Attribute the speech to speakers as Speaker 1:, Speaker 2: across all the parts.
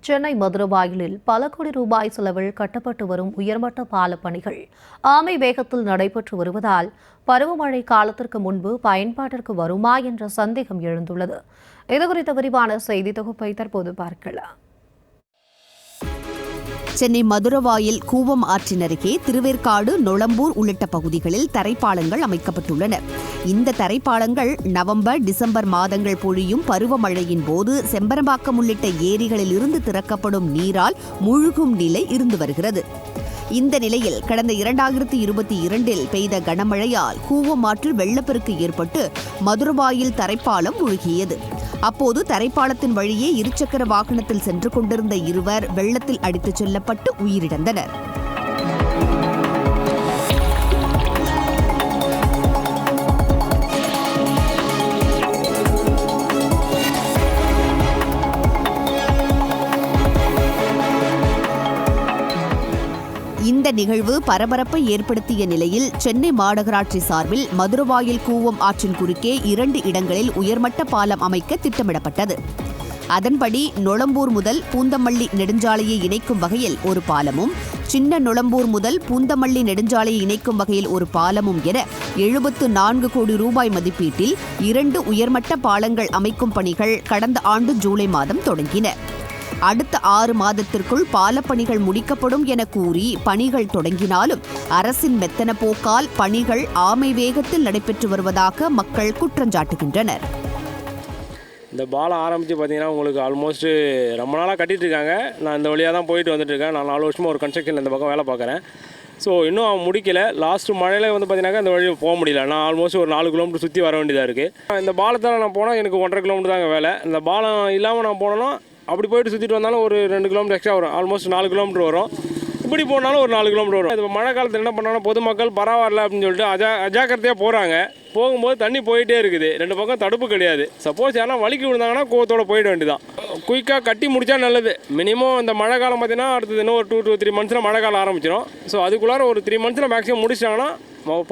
Speaker 1: சென்னை மதுரவாயலில் பல கோடி ரூபாய் செலவில் கட்டப்பட்டு வரும் உயர்மட்ட பால பணிகள் ஆமை வேகத்தில் நடைபெற்று வருவதால் பருவமழை காலத்திற்கு முன்பு பயன்பாட்டிற்கு வருமா என்ற சந்தேகம் எழுந்துள்ளது. இதுகுறித்த விரிவான செய்தி தொகுப்பை தற்போது பார்க்கலாம்.
Speaker 2: சென்னை மதுரவாயல் கூவம் ஆற்றின் அருகே திருவேற்காடு, நொளம்பூர் உள்ளிட்ட பகுதிகளில் தரைப்பாலங்கள் அமைக்கப்பட்டுள்ளன. இந்த தரைப்பாலங்கள் நவம்பர், டிசம்பர் மாதங்கள் பொழியும் பருவமழையின் போது செம்பரம்பாக்கம் உள்ளிட்ட ஏரிகளில் இருந்து திறக்கப்படும் நீரால் முழுகும் நிலை இருந்து வருகிறது. இந்த நிலையில் கடந்த 2022 பெய்த கனமழையால் கூவம் ஆற்றில் வெள்ளப்பெருக்கு ஏற்பட்டு மதுரவாயல் தரைப்பாலம் மூழ்கியது. அப்போது தரைப்பாலத்தின் வழியே இருசக்கர வாகனத்தில் சென்று கொண்டிருந்த இருவர் வெள்ளத்தில் அடித்துச் செல்லப்பட்டு உயிரிழந்தனர். இந்த நிகழ்வு பரபரப்பை ஏற்படுத்திய நிலையில் சென்னை மாநகராட்சி சார்பில் மதுரவாயல் கூவம் ஆற்றின் குறுக்கே 2 இடங்களில் உயர்மட்ட பாலம் அமைக்க திட்டமிடப்பட்டது. அதன்படி நொளம்பூர் முதல் பூந்தமல்லி நெடுஞ்சாலையை இணைக்கும் வகையில் ஒரு பாலமும், சின்ன நொளம்பூர் முதல் பூந்தமல்லி நெடுஞ்சாலையை இணைக்கும் வகையில் ஒரு பாலமும் என 74 கோடி ரூபாய் மதிப்பீட்டில் 2 உயர்மட்ட பாலங்கள் அமைக்கும் பணிகள் கடந்த ஆண்டு ஜூலை மாதம் தொடங்கின. அடுத்த 6 மாதத்திற்குள் பாலப்பணிகள் முடிக்கப்படும் என கூறி பணிகள் தொடங்கினாலும் அரசின் மெத்தன போக்கால் பணிகள் ஆமை வேகத்தில் நடைபெற்று வருவதாக மக்கள் குற்றஞ்சாட்டுகின்றனர்.
Speaker 3: இந்த பாலம் ஆரம்பித்து பார்த்தீங்கன்னா உங்களுக்கு ஆல்மோஸ்ட் ரொம்ப நாளாக கட்டிகிட்டு இருக்காங்க. நான் இந்த வழியாக தான் போயிட்டு வந்துட்டு இருக்கேன். நான் 4 வருஷமாக ஒரு கன்ஸ்ட்ரக்ஷனில் இந்த பக்கம் வேலை பார்க்குறேன். ஸோ இன்னும் அவன் முடிக்கலை. லாஸ்ட்டு மழையில் வந்து பார்த்தீங்கன்னாக்கா இந்த வழியில் போக முடியல. நான் ஆல்மோஸ்ட் ஒரு 4 கிலோமீட்டர் சுற்றி வர வேண்டியதாக இருக்குது. இந்த பாலத்தால் நான் போனால் எனக்கு 1.5 கிலோமீட்டர் தாங்க வேலை. இந்த பாலம் இல்லாமல் நான் போனோன்னா அப்படி போயிட்டு சுற்றிட்டு வந்தாலும் ஒரு 2 கிலோமீட்டர் எக்ஸ்ட்ரா வரும். ஆல்மோஸ்ட் 4 கிலோமீட்டர் வரும். இப்படி போனாலும் ஒரு 4 கிலோமீட்டர் வரும். இப்போ மழை காலத்தில் என்ன பண்ணாங்கன்னா பொதுமக்கள் பரவாயில்ல அப்படின்னு சொல்லிட்டு அஜாக்கிரதையாக போகிறாங்க. போகும்போது தண்ணி போயிட்டே இருக்குது. 2 பக்கம் தடுப்பு கிடையாது. சப்போஸ் யாரும் வலிக்கு விழுந்தாங்கன்னா கோவத்தோட போயிட வேண்டியதான். குயிக்காக கட்டி முடித்தா நல்லது. மினிமம் இந்த மழை காலம் பார்த்தீங்கன்னா அடுத்தது இன்னும் ஒரு 2 to 3 மந்த்ஸில் மழை காலம் ஆரம்பிச்சிடும். ஸோ அதுக்குள்ளார ஒரு 3 மந்த்ஸில் மேக்ஸிமம் முடிச்சிட்டாங்கன்னா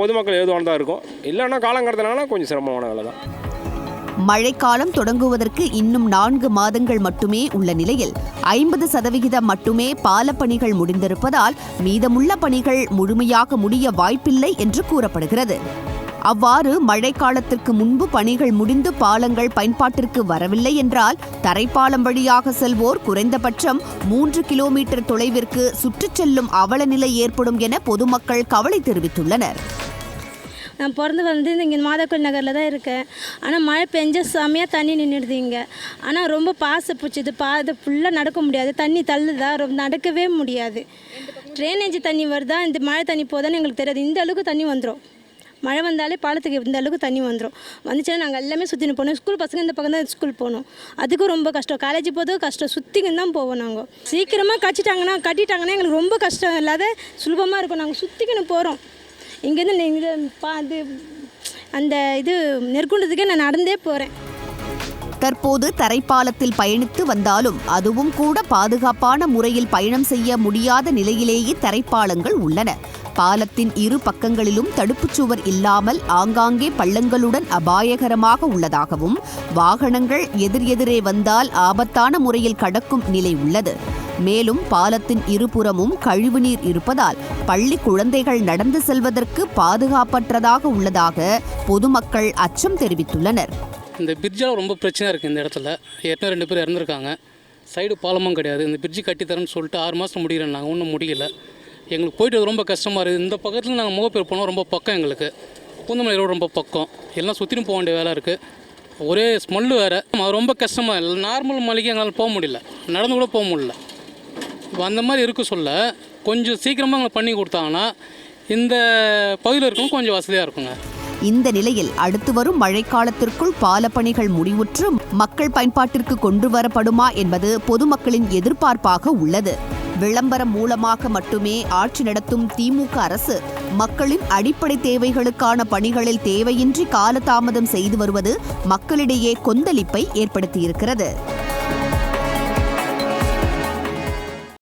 Speaker 3: பொதுமக்கள் ஏதுவானதாக இருக்கும். இல்லைன்னா காலம் கடத்தினாங்கன்னா கொஞ்சம் சிரமமான வேலை தான்.
Speaker 2: மழைக்காலம் தொடங்குவதற்கு இன்னும் 4 மாதங்கள் மட்டுமே உள்ள நிலையில் 50% மட்டுமே பாலப்பணிகள் முடிந்திருப்பதால் மீதமுள்ள பணிகள் முழுமையாக முடிய வாய்ப்பில்லை என்று கூறப்படுகிறது. அவ்வாறு மழைக்காலத்திற்கு முன்பு பணிகள் முடிந்து பாலங்கள் பயன்பாட்டிற்கு வரவில்லை என்றால் தரைப்பாலம் வழியாக செல்வோர் குறைந்தபட்சம் 3 கிலோமீட்டர் தொலைவிற்கு சுற்றிச் செல்லும் அவலநிலை ஏற்படும் என பொதுமக்கள் கவலை தெரிவித்துள்ளனர்.
Speaker 4: நான் பிறந்து இங்கே மாதக்கோயில் நகரில் தான் இருக்கேன். ஆனால் மழை பெஞ்ச செமையாக தண்ணி நின்றுடுது இங்கே. ஆனால் ரொம்ப பாசை பிடிச்சிது. இது ஃபுல்லாக நடக்க முடியாது. தண்ணி தள்ளுதா, ரொம்ப நடக்கவே முடியாது. ட்ரைனேஜ் தண்ணி வருதா, இந்த மழை தண்ணி போதான்னு எங்களுக்கு தெரியாது. இந்த அளவுக்கு தண்ணி வந்துடும். மழை வந்தாலே பாலத்துக்கு இந்த அளவுக்கு தண்ணி வந்துடும். வந்துச்சுன்னா நாங்கள் எல்லாமே சுற்றின்னு போகணும். ஸ்கூல் பசங்க இந்த பக்கம் தான் ஸ்கூல் போகணும். அதுக்கும் ரொம்ப கஷ்டம். காலேஜ் போதும் கஷ்டம். சுற்றிக்கின்னு தான் போவோம். நாங்கள் சீக்கிரமாக கட்டிட்டாங்கன்னா எங்களுக்கு ரொம்ப கஷ்டம் இல்லாத சுலபமாக இருக்கும். நாங்கள் சுற்றிக்கின்னு போகிறோம். இங்கேருந்து அந்த நெற்குண்டத்துக்கே நான் நடந்தே போகிறேன்.
Speaker 2: தற்போது தரைப்பாலத்தில் பயணித்து வந்தாலும் அதுவும் கூட பாதுகாப்பான முறையில் பயணம் செய்ய முடியாத நிலையிலேயே தரைப்பாலங்கள் உள்ளன. பாலத்தின் 2 பக்கங்களிலும் தடுப்புச் சுவர் இல்லாமல் ஆங்காங்கே பள்ளங்களுடன் அபாயகரமாக உள்ளதாகவும் வாகனங்கள் எதிரெதிரே வந்தால் ஆபத்தான முறையில் கடக்கும் நிலை உள்ளது. மேலும் பாலத்தின் இருபுறமும் கழிவுநீர் இருப்பதால் பள்ளி குழந்தைகள் நடந்து செல்வதற்கு பாதுகாப்பற்றதாக உள்ளதாக பொதுமக்கள் அச்சம் தெரிவித்துள்ளனர்.
Speaker 5: இந்த பிரிட்ஜால் ரொம்ப பிரச்சனை இருக்குது. இந்த இடத்துல ஏற்கனவே 2 பேர் இறந்துருக்காங்க. சைடு பாலமும் கிடையாது. இந்த பிரிட்ஜு கட்டித்தரேன்னு சொல்லிட்டு 6 மாதம் முடிகிறேன். நாங்கள் ஒன்றும் முடியல. எங்களுக்கு போய்ட்டு ரொம்ப கஷ்டமாக இருக்குது. இந்த பக்கத்தில் நாங்கள் முகப்பேர் போனோம். ரொம்ப பக்கம் எங்களுக்கு. பூந்தமல்லி ரோடு ரொம்ப பக்கம். எல்லாம் சுற்றிலும் போக வேண்டிய வேலை இருக்குது. ஒரே ஸ்மெல்லு வேறு. ரொம்ப கஷ்டமாக இல்லை. நார்மல் மலைக்கு எங்களால் போக முடியல. நடந்து கூட போக முடியல. இப்போ அந்த மாதிரி இருக்க சொல்ல கொஞ்சம் சீக்கிரமாக எங்களை பண்ணி கொடுத்தாங்கன்னா இந்த பகுதியில் இருக்கவும் கொஞ்சம் வசதியாக இருக்குங்க.
Speaker 2: இந்த நிலையில் அடுத்து வரும் மழைக்காலத்திற்குள் பாலப்பணிகள் முடிவுற்று மக்கள் பயன்பாட்டிற்கு கொண்டு வரப்படுமா என்பது பொதுமக்களின் எதிர்பார்ப்பாக உள்ளது. விளம்பரம் மூலமாக மட்டுமே ஆட்சி நடத்தும் திமுக அரசு மக்களின் அடிப்படை தேவைகளுக்கான பணிகளில் தேவையின்றி காலதாமதம் செய்து வருவது மக்களிடையே கொந்தளிப்பை ஏற்படுத்தியிருக்கிறது.